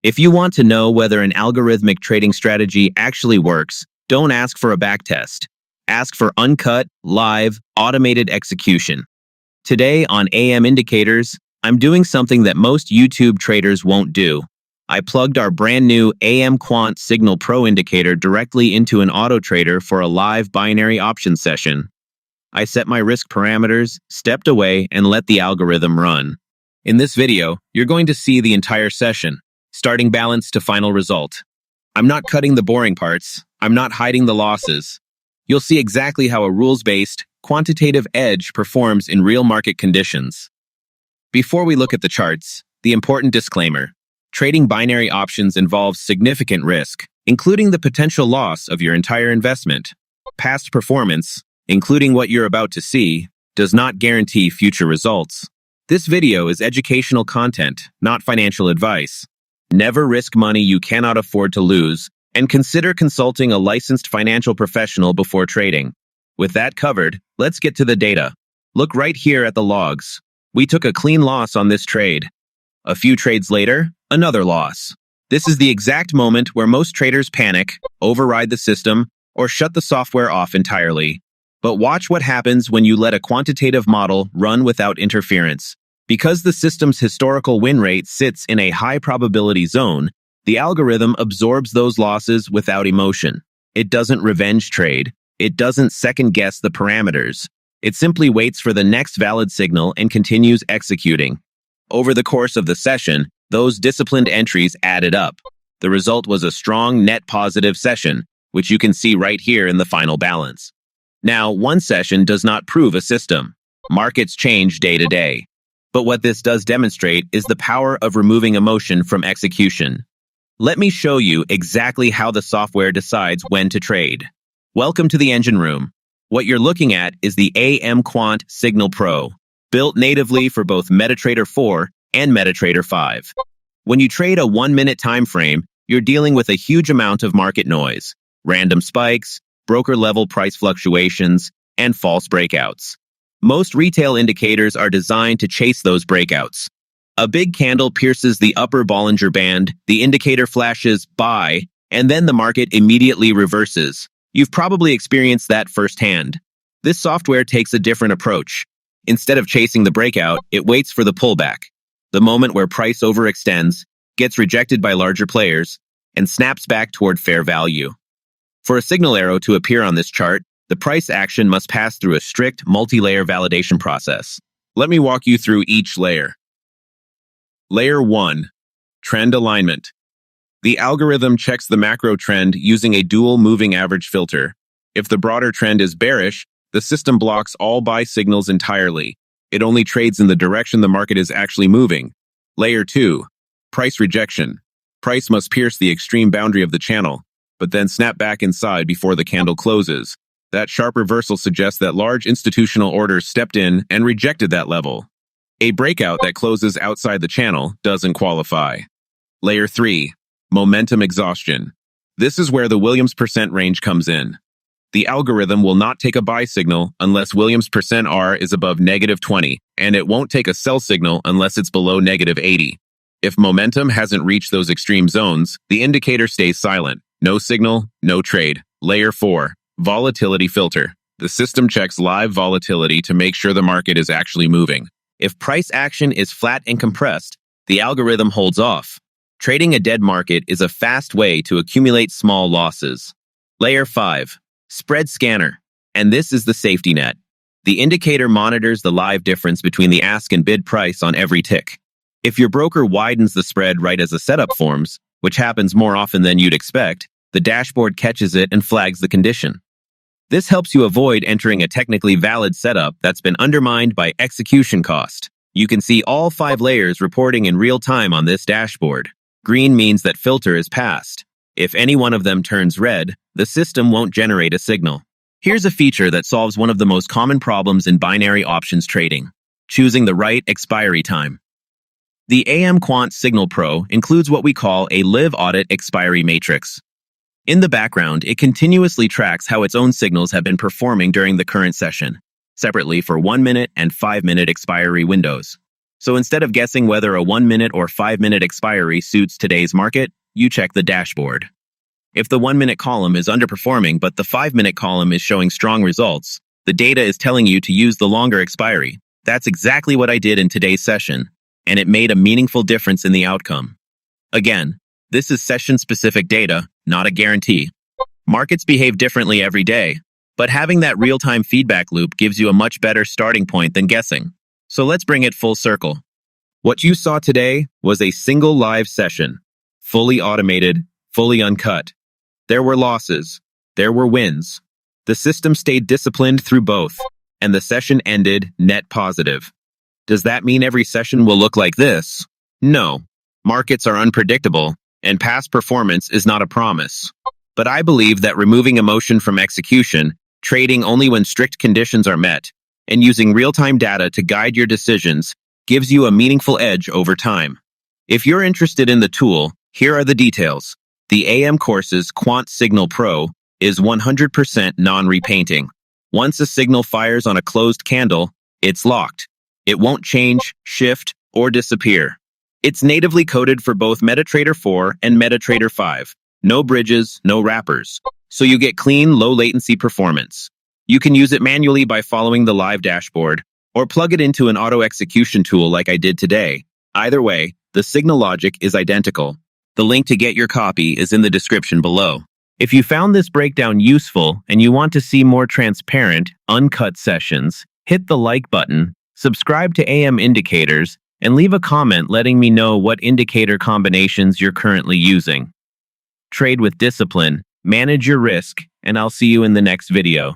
If you want to know whether an algorithmic trading strategy actually works, don't ask for a backtest. Ask for uncut, live, automated execution. Today on AM Indicators, I'm doing something that most YouTube traders won't do. I plugged our brand new AM Quant Signal Pro indicator directly into an auto trader for a live binary option session. I set my risk parameters, stepped away, and let the algorithm run. In this video, you're going to see the entire session, starting balance to final result. I'm not cutting the boring parts. I'm not hiding the losses. You'll see exactly how a rules-based, quantitative edge performs in real market conditions. Before we look at the charts, the important disclaimer. Trading binary options involves significant risk, including the potential loss of your entire investment. Past performance, including what you're about to see, does not guarantee future results. This video is educational content, not financial advice. Never risk money you cannot afford to lose, and consider consulting a licensed financial professional before trading. With that covered, let's get to the data. Look right here at the logs. We took a clean loss on this trade. A few trades later, another loss. This is the exact moment where most traders panic, override the system, or shut the software off entirely. But watch what happens when you let a quantitative model run without interference. Because the system's historical win rate sits in a high probability zone, the algorithm absorbs those losses without emotion. It doesn't revenge trade. It doesn't second-guess the parameters. It simply waits for the next valid signal and continues executing. Over the course of the session, those disciplined entries added up. The result was a strong net positive session, which you can see right here in the final balance. Now, one session does not prove a system. Markets change day to day. But what this does demonstrate is the power of removing emotion from execution. Let me show you exactly how the software decides when to trade. Welcome to the engine room. What you're looking at is the AM Quant Signal Pro, built natively for both MetaTrader 4 and MetaTrader 5. When you trade a 1-minute time frame, you're dealing with a huge amount of market noise, random spikes, broker-level price fluctuations, and false breakouts. Most retail indicators are designed to chase those breakouts. A big candle pierces the upper Bollinger Band, the indicator flashes buy, and then the market immediately reverses. You've probably experienced that firsthand. This software takes a different approach. Instead of chasing the breakout, it waits for the pullback, the moment where price overextends, gets rejected by larger players, and snaps back toward fair value. For a signal arrow to appear on this chart, the price action must pass through a strict multi-layer validation process. Let me walk you through each layer. Layer 1. Trend alignment. The algorithm checks the macro trend using a dual moving average filter. If the broader trend is bearish, the system blocks all buy signals entirely. It only trades in the direction the market is actually moving. Layer 2. Price rejection. Price must pierce the extreme boundary of the channel, but then snap back inside before the candle closes. That sharp reversal suggests that large institutional orders stepped in and rejected that level. A breakout that closes outside the channel doesn't qualify. Layer 3. Momentum exhaustion. This is where the Williams percent range comes in. The algorithm will not take a buy signal unless Williams percent R is above -20, and it won't take a sell signal unless it's below -80. If momentum hasn't reached those extreme zones, the indicator stays silent. No signal, no trade. Layer 4. Volatility filter. The system checks live volatility to make sure the market is actually moving. If price action is flat and compressed, the algorithm holds off. Trading a dead market is a fast way to accumulate small losses. Layer 5. Spread scanner. And this is the safety net. The indicator monitors the live difference between the ask and bid price on every tick. If your broker widens the spread right as the setup forms, which happens more often than you'd expect, the dashboard catches it and flags the condition. This helps you avoid entering a technically valid setup that's been undermined by execution cost. You can see all 5 layers reporting in real time on this dashboard. Green means that filter is passed. If any one of them turns red, the system won't generate a signal. Here's a feature that solves one of the most common problems in binary options trading: choosing the right expiry time. The AM Quant Signal Pro includes what we call a live audit expiry matrix. In the background, it continuously tracks how its own signals have been performing during the current session, separately for 1-minute and 5-minute expiry windows. So instead of guessing whether a 1-minute or 5-minute expiry suits today's market, you check the dashboard. If the 1-minute column is underperforming but the 5-minute column is showing strong results, the data is telling you to use the longer expiry. That's exactly what I did in today's session, and it made a meaningful difference in the outcome. Again, this is session-specific data, not a guarantee. Markets behave differently every day, but having that real-time feedback loop gives you a much better starting point than guessing. So let's bring it full circle. What you saw today was a single live session, fully automated, fully uncut. There were losses. There were wins. The system stayed disciplined through both, and the session ended net positive. Does that mean every session will look like this? No. Markets are unpredictable, and past performance is not a promise. But I believe that removing emotion from execution, trading only when strict conditions are met, and using real-time data to guide your decisions gives you a meaningful edge over time. If you're interested in the tool, here are the details. The AM course's Quant Signal Pro is 100% non-repainting. Once a signal fires on a closed candle, it's locked. It won't change, shift, or disappear. It's natively coded for both MetaTrader 4 and MetaTrader 5. No bridges, no wrappers. So you get clean, low-latency performance. You can use it manually by following the live dashboard, or plug it into an auto-execution tool like I did today. Either way, the signal logic is identical. The link to get your copy is in the description below. If you found this breakdown useful and you want to see more transparent, uncut sessions, hit the like button, subscribe to AM Indicators, and leave a comment letting me know what indicator combinations you're currently using. Trade with discipline, manage your risk, and I'll see you in the next video.